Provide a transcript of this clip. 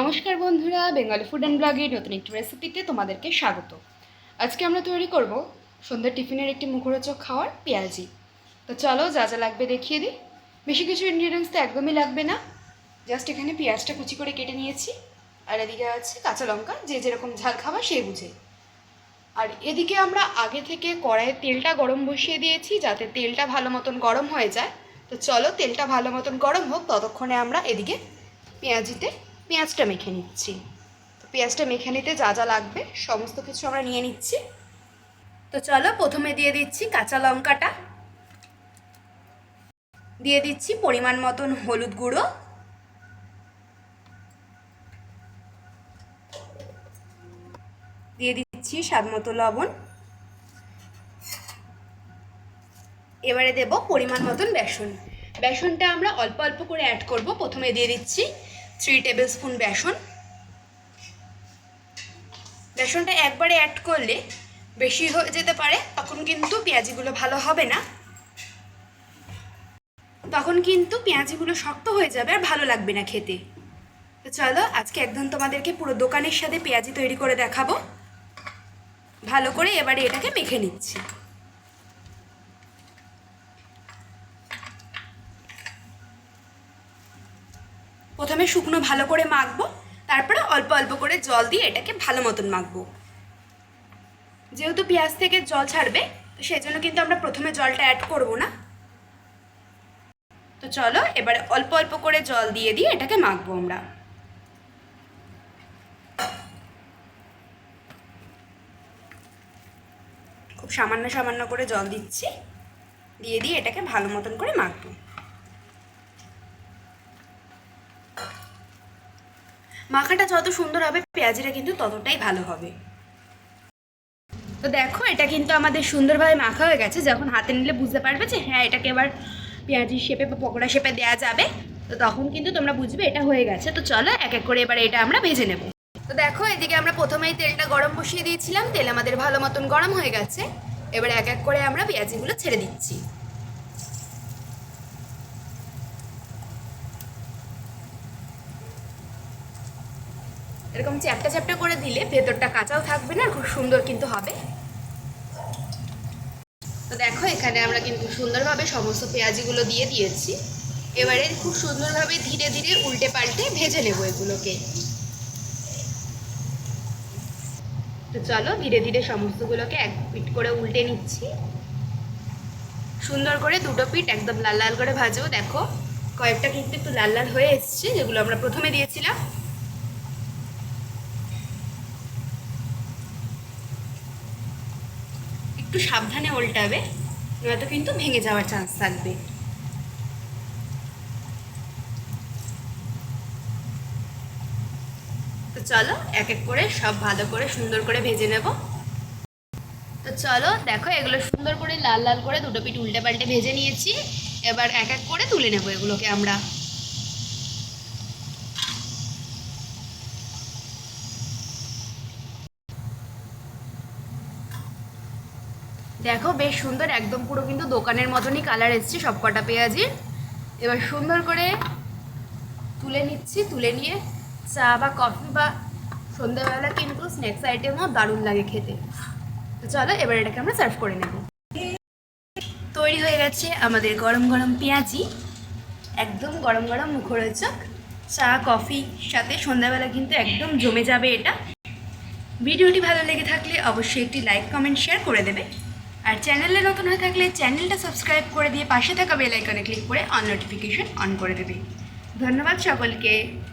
নমস্কার বন্ধুরা, Bengali food and ব্লগের নতুন একটি রেসিপিতে তোমাদেরকে স্বাগত। আজকে আমরা তৈরি করব সন্ধ্যার টিফিনের একটি মুখরোচক খাওয়ার পেঁয়াজি। তো চলো যা যা লাগবে দেখিয়ে দিই। বেশি কিছু ইনগ্রিডিয়েন্টস তো একদমই লাগবে না, জাস্ট এখানে পেঁয়াজটা কুচি করে কেটে নিয়েছি, আর এদিকে আছে কাঁচা লঙ্কা, যে যেরকম ঝাল খাওয়া সেই বুঝে। আর এদিকে আমরা আগে থেকে কড়াইয়ে তেলটা গরম বসিয়ে দিয়েছি যাতে তেলটা ভালো মতন গরম হয়ে যায়। তো চলো তেলটা ভালো মতন গরম হোক, ততক্ষণে আমরা এদিকে পেঁয়াজটা মেখে নিচ্ছি। তো পেঁয়াজটা মেখে নিতে যা যা লাগবে সমস্ত কিছু আমরা নিয়ে নিচ্ছি। তো চলো প্রথমে দিয়ে দিচ্ছি কাঁচা লঙ্কাটা, দিয়ে দিচ্ছি পরিমাণ মতন হলুদ গুঁড়ো, দিয়ে দিচ্ছি স্বাদ মতো লবণ, এবারে দেব পরিমাণ মতন বেসন। বেসনটা আমরা অল্প অল্প করে অ্যাড করব। প্রথমে দিয়ে দিচ্ছি 3 টেবিল স্পুন বেসন। বেসনটা একবারে অ্যাড করলে বেশি হয়ে যেতে পারে, তখন কিন্তু পেঁয়াজিগুলো ভালো হবে না, তখন কিন্তু পেঁয়াজিগুলো শক্ত হয়ে যাবে আর ভালো লাগবে না খেতে। তো চলো আজকে একদম তোমাদেরকে পুরো দোকানের সাথে পেঁয়াজি তৈরি করে দেখাবো। ভালো করে এবারে এটাকে মেখে নিচ্ছি। প্রথমে শুকনো ভালো করে মাখবো, তারপরে অল্প অল্প করে জল দিয়ে এটাকে ভালো মতন মাখবো। যেহেতু পেঁয়াজ থেকে জল ছাড়বে, তো সেই জন্য কিন্তু আমরা প্রথমে জলটা অ্যাড করব না। তো চলো এবারে অল্প অল্প করে জল দিয়ে দিয়ে এটাকে মাখবো আমরা। খুব সামান্য সামান্য করে জল দিচ্ছি, দিয়ে দিয়ে এটাকে ভালো মতন করে মাখবো। মাখাটা যত সুন্দর হবে পেঁয়াজিটা কিন্তু ততটাই ভালো হবে। তো দেখো এটা কিন্তু আমাদের সুন্দরভাবে মাখা হয়ে গেছে। যখন হাতে নিলে বুঝতে পারবে যে হ্যাঁ এটাকে এবার পেঁয়াজির শেপে বা পকোড়া শেপে দেওয়া যাবে, তো তখন কিন্তু তোমরা বুঝবে এটা হয়ে গেছে। তো চলো এক এক করে এবার এটা আমরা ভেজে নেব। তো দেখো এদিকে আমরা প্রথমেই তেলটা গরম বসিয়ে দিয়েছিলাম, তেল আমাদের ভালো মতন গরম হয়ে গেছে। এবার এক এক করে আমরা পেঁয়াজিগুলো ছেড়ে দিচ্ছি। এরকম চ্যাপটা চ্যাপটা করে দিলে ভেতরটা কাঁচাও থাকবে না, খুব সুন্দর কিন্তু হবে। তো দেখো এখানে আমরা কিন্তু সুন্দরভাবে সমস্ত পেঁয়াজিগুলো দিয়ে দিয়েছি। এবারে খুব সুন্দরভাবে ধীরে ধীরে উল্টে পাল্টে ভেজে নেব এগুলোকে। তো চলো ধীরে ধীরে সমস্তগুলোকে এক পিঠ করে উল্টে নিচ্ছি। সুন্দর করে দুটো পিঠ একদম লাল লাল করে ভাজবো। দেখো কয়েকটা কিন্তু একটু লাল লাল হয়ে এসছে, যেগুলো আমরা প্রথমে দিয়েছিলাম। একটু সাবধানে উল্টাবে, নয়তো কিন্তু ভেঙে যাওয়ার চান্স থাকবে। তো চলো এক এক করে সব ভালো করে সুন্দর করে ভেজে নেব। তো চলো দেখো এগুলো সুন্দর করে লাল লাল করে দুটো পিঠ উল্টে পাল্টে ভেজে নিয়েছি। এবার এক এক করে তুলে নেব এগুলোকে আমরা। দেখো বেশ সুন্দর, একদম পুরো কিন্তু দোকানের মতনই কালার এসছে সব কটা পেঁয়াজির। এবার সুন্দর করে তুলে নিচ্ছি। তুলে নিয়ে চা বা কফি বা সন্ধ্যাবেলা কিন্তু স্ন্যাক্স আইটেমও দারুণ লাগে খেতে। তো চলো এবার এটাকে আমরা সার্ভ করে নেব। তৈরি হয়ে গেছে আমাদের গরম গরম পেঁয়াজি, একদম গরম গরম মুখরোচক। চা কফির সাথে সন্ধ্যাবেলা কিন্তু একদম জমে যাবে এটা। ভিডিওটি ভালো লেগে থাকলে অবশ্যই একটি লাইক কমেন্ট শেয়ার করে দেবে। আর চ্যানেলে নতুন হয়ে থাকলে চ্যানেলটা সাবস্ক্রাইব করে দিয়ে পাশে থাকা বেল আইকনে ক্লিক করে অল নোটিফিকেশন অন করে দেবে। ধন্যবাদ সকলকে।